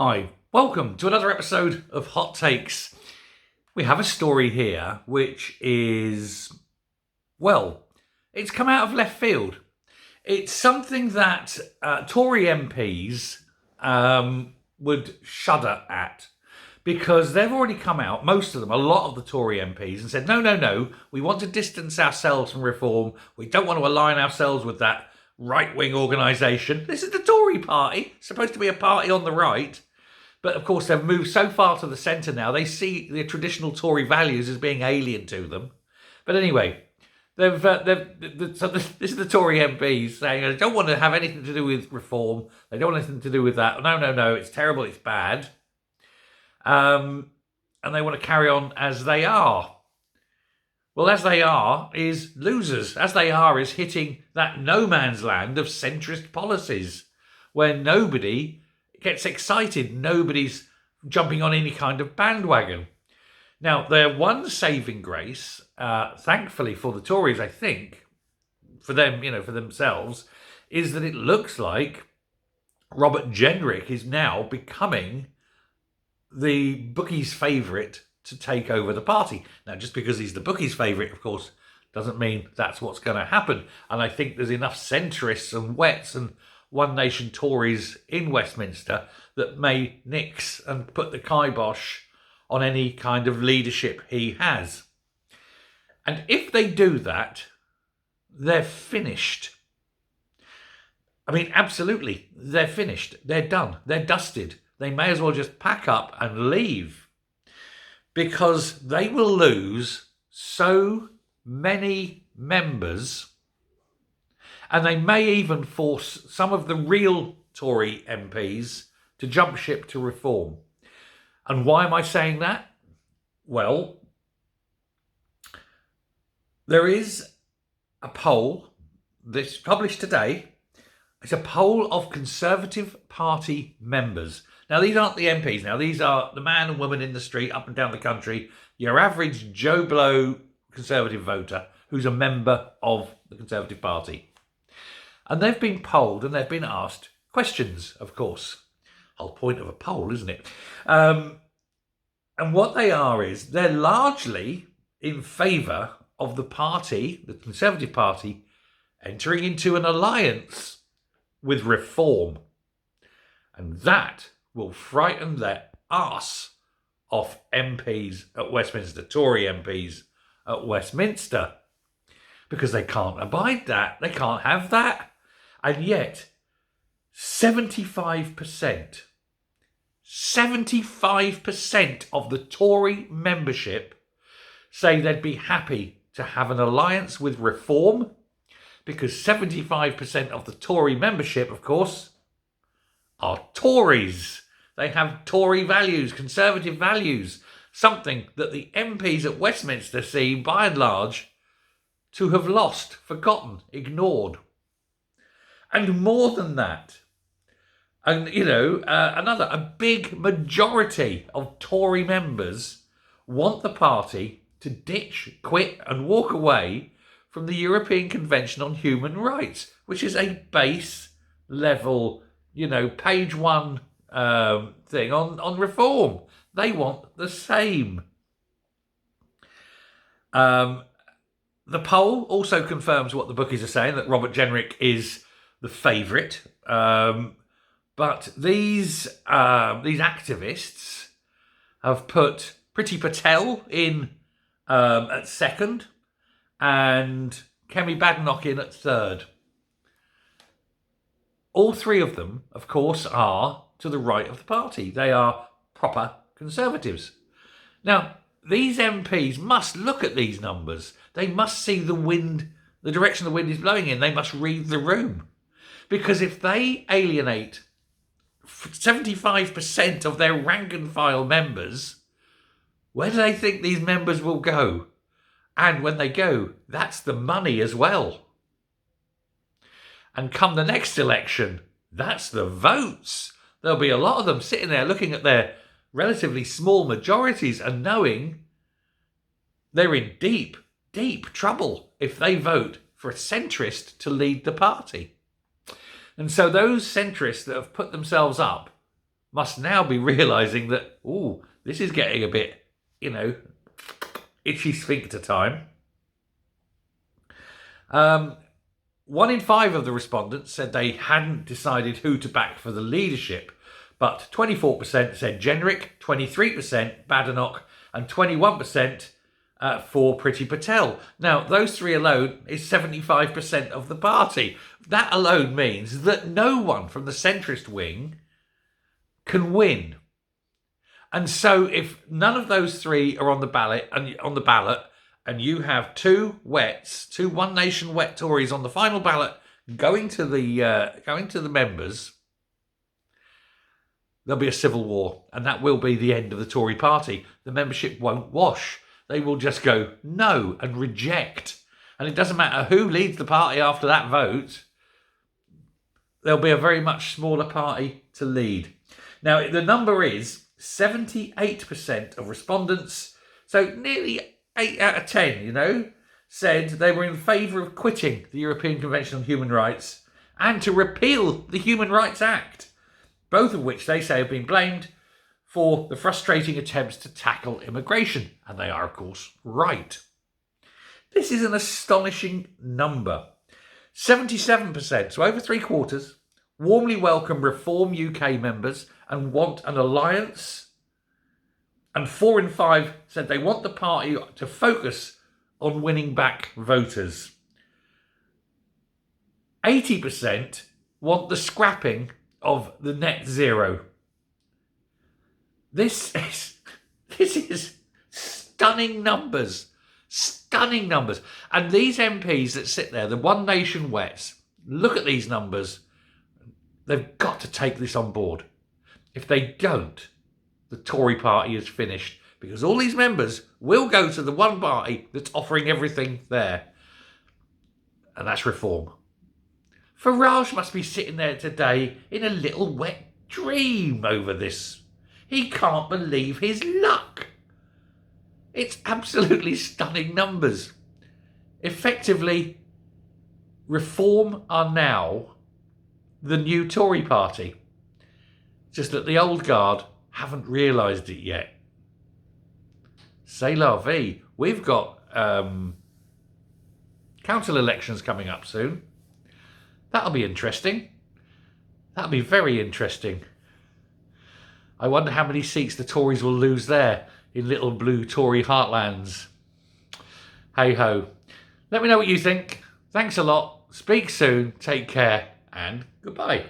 Hi, welcome to another episode of Hot Takes. We have a story here which is, well, it's come out of left field. It's something that Tory MPs would shudder at because they've already come out, most of them, a lot of the Tory MPs, and said, no, we want to distance ourselves from reform. We don't want to align ourselves with that right-wing organisation. This is the Tory party, supposed to be a party on the right. But of course, they've moved so far to the centre now, they see the traditional Tory values as being alien to them. But anyway, this is the Tory MPs saying they don't want to have anything to do with reform. They don't want anything to do with that. No, it's terrible, it's bad. And they want to carry on as they are. Well, as they are is losers. As they are is hitting that no man's land of centrist policies where nobody gets excited. Nobody's jumping on any kind of bandwagon. Now, their one saving grace, thankfully for the Tories, I think, for them, for themselves, is that it looks like Robert Jenrick is now becoming the bookies' favourite to take over the party. Now, just because he's the bookies' favourite, of course, doesn't mean that's what's going to happen. And I think there's enough centrists and wets and One Nation Tories in Westminster that may nix and put the kibosh on any kind of leadership he has. And if they do that, they're finished. I mean, absolutely, they're finished. They're done. They're dusted. They may as well just pack up and leave because they will lose so many members. And they may even force some of the real Tory MPs to jump ship to reform. And why am I saying that? Well, there is a poll that's published today. It's a poll of Conservative Party members. Now, these aren't the MPs. Now, these are the man and woman in the street up and down the country, your average Joe Blow Conservative voter who's a member of the Conservative Party. And they've been polled and they've been asked questions, of course. Whole point of a poll, isn't it? And what they are is they're largely in favour of the party, the Conservative Party, entering into an alliance with reform. And that will frighten the arse off MPs at Westminster, Tory MPs at Westminster, because they can't abide that. They can't have that. And yet, 75% of the Tory membership say they'd be happy to have an alliance with reform, because 75% of the Tory membership, of course, are Tories. They have Tory values, Conservative values, something that the MPs at Westminster seem, by and large, to have lost, forgotten, ignored. And more than that, and a big majority of Tory members want the party to ditch, quit and walk away from the European Convention on Human Rights, which is a base level, page one thing on reform. They want the same. The poll also confirms what the bookies are saying, that Robert Jenrick is the favourite. But these activists have put Priti Patel in at second and Kemi Badenoch in at third. All three of them, of course, are to the right of the party. They are proper Conservatives. Now, these MPs must look at these numbers. They must see the wind, the direction the wind is blowing in. They must read the room. Because if they alienate 75% of their rank and file members, where do they think these members will go? And when they go, that's the money as well. And come the next election, that's the votes. There'll be a lot of them sitting there looking at their relatively small majorities and knowing they're in deep, deep trouble if they vote for a centrist to lead the party. And so those centrists that have put themselves up must now be realising that, ooh, this is getting a bit, itchy sphincter time. 1 in 5 of the respondents said they hadn't decided who to back for the leadership, but 24% said Jenrick, 23% Badenoch, and 21% for Priti Patel. Now, those three alone is 75% of the party. That alone means that no one from the centrist wing can win. And so if none of those three are on the ballot, and you have two One Nation wet Tories on the final ballot going to the members, there'll be a civil war, and that will be the end of the Tory party. The membership won't wash. They will just go no and reject. And it doesn't matter who leads the party after that vote. There'll be a very much smaller party to lead. Now, the number is 78% of respondents, so nearly 8 out of 10, said they were in favour of quitting the European Convention on Human Rights and to repeal the Human Rights Act, both of which they say have been blamed for the frustrating attempts to tackle immigration. And they are, of course, right. This is an astonishing number. 77%, so over 3/4, warmly welcome Reform UK members and want an alliance. And 4 in 5 said they want the party to focus on winning back voters. 80% want the scrapping of the net zero. This is stunning numbers. Stunning numbers. And these MPs that sit there, the One Nation Wets, look at these numbers. They've got to take this on board. If they don't, the Tory party is finished, because all these members will go to the one party that's offering everything there. And that's Reform. Farage must be sitting there today in a little wet dream over this. He can't believe his luck. It's absolutely stunning numbers. Effectively, Reform are now the new Tory party. Just that the old guard haven't realised it yet. C'est la vie. We've got council elections coming up soon. That'll be interesting. That'll be very interesting. I wonder how many seats the Tories will lose there in little blue Tory heartlands. Hey ho. Let me know what you think. Thanks a lot. Speak soon. Take care and goodbye.